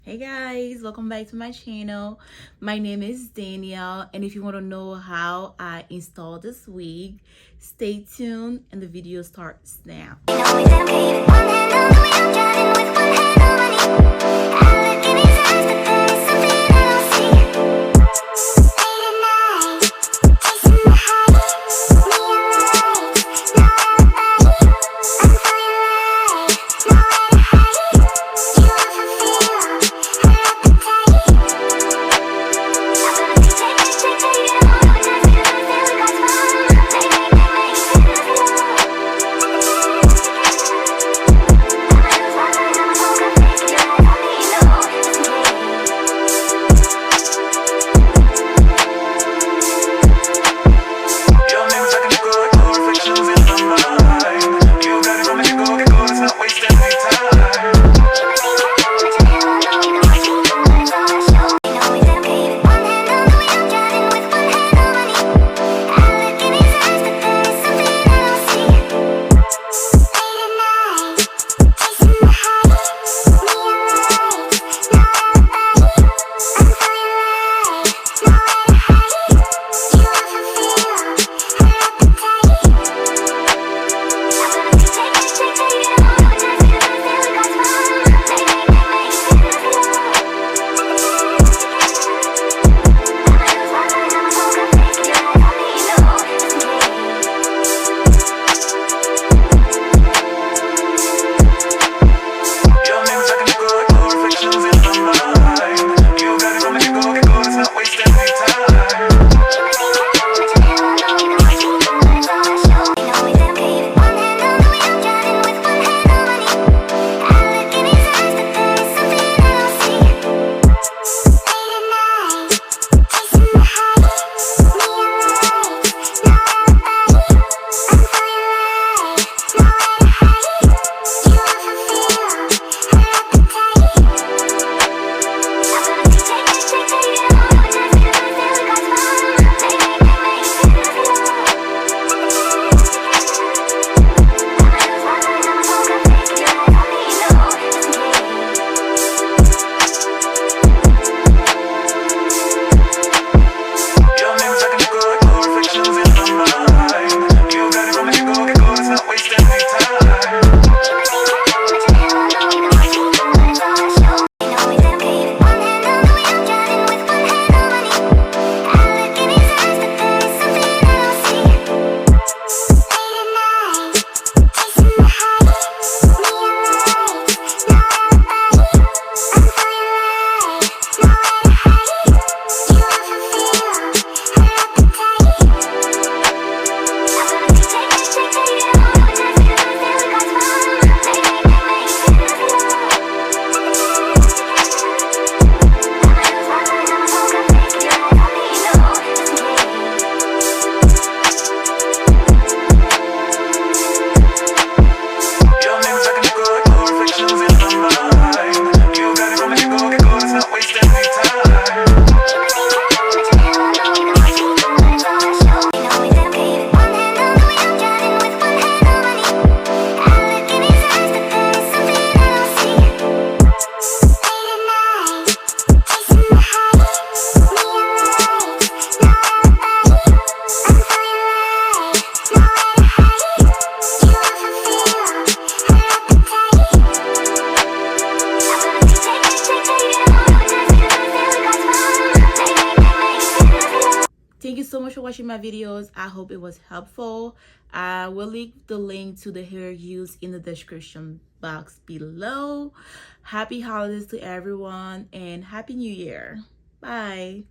Hey guys, welcome back to my channel. My name is Danielle, and if you want to know how I installed this wig, stay tuned and the video starts now. Thank you so much for watching my videos. I hope it was helpful. I will leave the link to the hair used in the description box below. Happy holidays to everyone and happy new year. Bye.